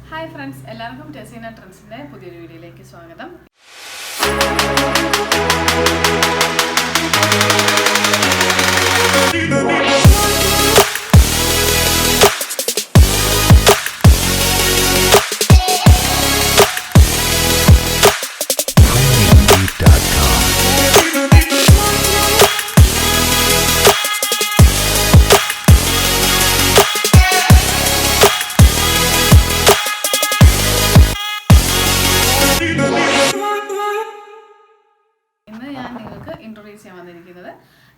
Hi friends, എല്ലാവർക്കും Tessina Trendz ന്റെ പുതിയൊരു വീഡിയോയിലേക്ക് സ്വാഗതം.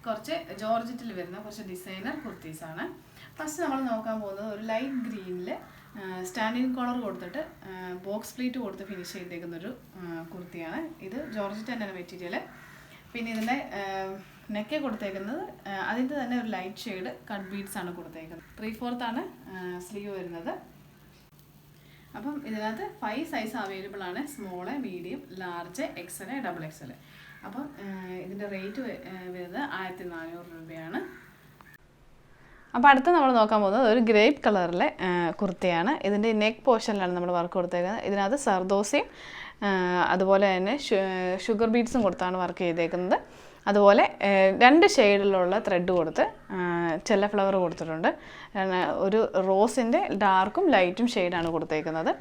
കുറച്ച് ജോർജറ്റിൽ വരുന്ന കുറച്ച് ഡിസൈനർ കുർത്തീസ് ആണ്. ഫസ്റ്റ് നമ്മൾ നോക്കാൻ പോകുന്നത് ഒരു ലൈറ്റ് ഗ്രീനിൽ സ്റ്റാൻഡിങ് കോളർ കൊടുത്തിട്ട് ബോക്സ് പ്ലീറ്റ് കൊടുത്ത് ഫിനിഷ് ചെയ്തേക്കുന്നൊരു കുർത്തിയാണ്. ഇത് ജോർജറ്റ് തന്നെയാണ് മെറ്റീരിയൽ. പിന്നെ ഇതിൻ്റെ നെക്ക് കൊടുത്തേക്കുന്നത് അതിൻ്റെ തന്നെ ഒരു ലൈറ്റ് ഷെയ്ഡ് കട്ട് ബീഡ്സ് ആണ് കൊടുത്തേക്കുന്നത്. 3/4 ആണ് സ്ലീവ് വരുന്നത്. അപ്പം ഇതിനകത്ത് 5 സൈസ് അവൈലബിൾ ആണ്. Small, medium, large, XL, XXL. അപ്പം ഇതിൻ്റെ റേറ്റ് വരുന്നത് 1400 രൂപയാണ്. അപ്പോൾ അടുത്ത് നമ്മൾ നോക്കാൻ പോകുന്നത് ഒരു ഗ്രേപ്പ് കളറിലെ കുർത്തിയാണ്. ഇതിൻ്റെ നെക്ക് പോർഷനിലാണ് നമ്മൾ വർക്ക് കൊടുത്തേക്കുന്നത്. ഇതിനകത്ത് സർദോസിയും അതുപോലെ തന്നെ ഷുഗർ ബീഡ്സും കൊടുത്താണ് വർക്ക് ചെയ്തേക്കുന്നത്. അതുപോലെ 2 ഷെയ്ഡിലുള്ള ത്രെഡ് കൊടുത്ത് ചെല്ല ഫ്ലവർ കൊടുത്തിട്ടുണ്ട്. ഒരു റോസിൻ്റെ ഡാർക്കും ലൈറ്റും ഷെയ്ഡാണ് കൊടുത്തേക്കുന്നത്.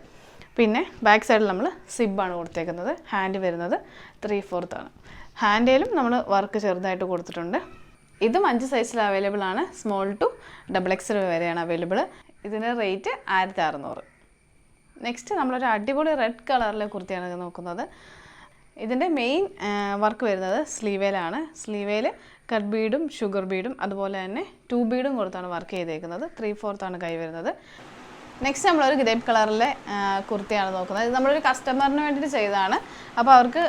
പിന്നെ ബാക്ക് സൈഡിൽ നമ്മൾ സിബാണ് കൊടുത്തേക്കുന്നത്. ഹാൻഡ് വരുന്നത് 3/4 ആണ്. ഹാൻഡിലും നമ്മൾ വർക്ക് ചെറുതായിട്ട് കൊടുത്തിട്ടുണ്ട്. ഇതും 5 സൈസിൽ അവൈലബിൾ ആണ്. സ്മോൾ ടു XXL വരെയാണ് അവൈലബിൾ. ഇതിൻ്റെ റേറ്റ് 1600. നെക്സ്റ്റ് നമ്മളൊരു അടിപൊളി റെഡ് കളറിലെ കുർത്തിയാണ് നോക്കുന്നത്. ഇതിൻ്റെ മെയിൻ വർക്ക് വരുന്നത് സ്ലീവേലാണ്. സ്ലീവേൽ കട്ട് ബീഡും ഷുഗർ ബീഡും അതുപോലെ തന്നെ 2 ബീഡും കൊടുത്താണ് വർക്ക് ചെയ്തേക്കുന്നത്. 3/4 ആണ് കൈ വരുന്നത്. നെക്സ്റ്റ് നമ്മളൊരു ഗ്രേപ്പ് കളറിലെ കുർത്തിയാണ് നോക്കുന്നത്. ഇത് നമ്മളൊരു കസ്റ്റമറിന് വേണ്ടിയിട്ട് ചെയ്തതാണ്. അപ്പോൾ അവർക്ക്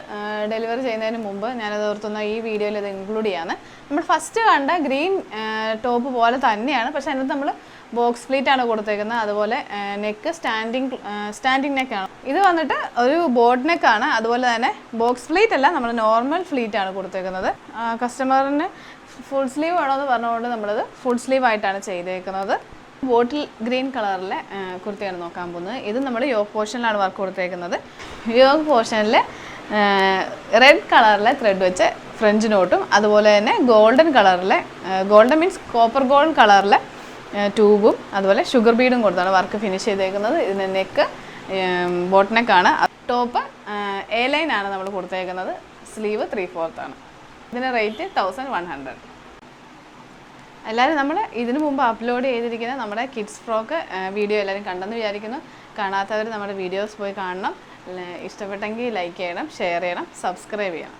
ഡെലിവറി ചെയ്യുന്നതിന് മുമ്പ് ഞാനത് ഓർത്തുന്ന ഈ വീഡിയോയിൽ ഇത് ഇൻക്ലൂഡ് ചെയ്യാണ്. നമ്മൾ ഫസ്റ്റ് കണ്ട ഗ്രീൻ ടോപ്പ് പോലെ തന്നെയാണ്, പക്ഷേ അതിനകത്ത് നമ്മൾ ബോക്സ് പ്ലീറ്റ് ആണ് കൊടുത്തേക്കുന്നത്. അതുപോലെ നെക്ക് സ്റ്റാൻഡിങ് നെക്കാണ്. ഇത് വന്നിട്ട് ഒരു ബോട്ട് നെക്കാണ്. അതുപോലെ തന്നെ ബോക്സ് പ്ലീറ്റ് അല്ല, നമ്മൾ നോർമൽ ഫ്ലീറ്റ് ആണ് കൊടുത്തേക്കുന്നത്. കസ്റ്റമറിന് ഫുൾ സ്ലീവ് വേണമെന്ന് പറഞ്ഞുകൊണ്ട് നമ്മളത് ഫുൾ സ്ലീവ് ആയിട്ടാണ് ചെയ്തേക്കുന്നത്. ബോട്ടിൽ ഗ്രീൻ കളറിലെ കുർത്തിയാണ് നോക്കാൻ പോകുന്നത്. ഇത് നമ്മൾ യോക്ക് പോർഷനിലാണ് വർക്ക് കൊടുത്തേക്കുന്നത്. യോക്ക് പോർഷനിൽ റെഡ് കളറിലെ ത്രെഡ് വെച്ച് ഫ്രഞ്ച് നോട്ടും അതുപോലെ തന്നെ ഗോൾഡൻ കളറിലെ ഗോൾഡൻ മീൻസ് കോപ്പർ ഗോൾഡ് കളറിലെ ട്യൂബും അതുപോലെ ഷുഗർ ബീഡും കൊടുത്താണ് വർക്ക് ഫിനിഷ് ചെയ്തേക്കുന്നത്. ഇതിൻ്റെ നെക്ക് ബോട്ട് നെക്കാണ്. ടോപ്പ് A-line ആണ് നമ്മൾ കൊടുത്തേക്കുന്നത്. സ്ലീവ് 3/4 ആണ്. ഇതിൻ്റെ റേറ്റ് 1100. എല്ലാവരും നമ്മൾ ഇതിനു മുമ്പ് അപ്ലോഡ് ചെയ്തിരിക്കുന്ന നമ്മുടെ കിഡ്സ് ഫ്രോക്ക് വീഡിയോ എല്ലാവരും കണ്ടെന്ന് വിചാരിക്കുന്നു. കാണാത്തവർ നമ്മുടെ വീഡിയോസ് പോയി കാണണം. ഇഷ്ടപ്പെട്ടെങ്കിൽ ലൈക്ക് ചെയ്യണം, ഷെയർ ചെയ്യണം, സബ്സ്ക്രൈബ് ചെയ്യണം.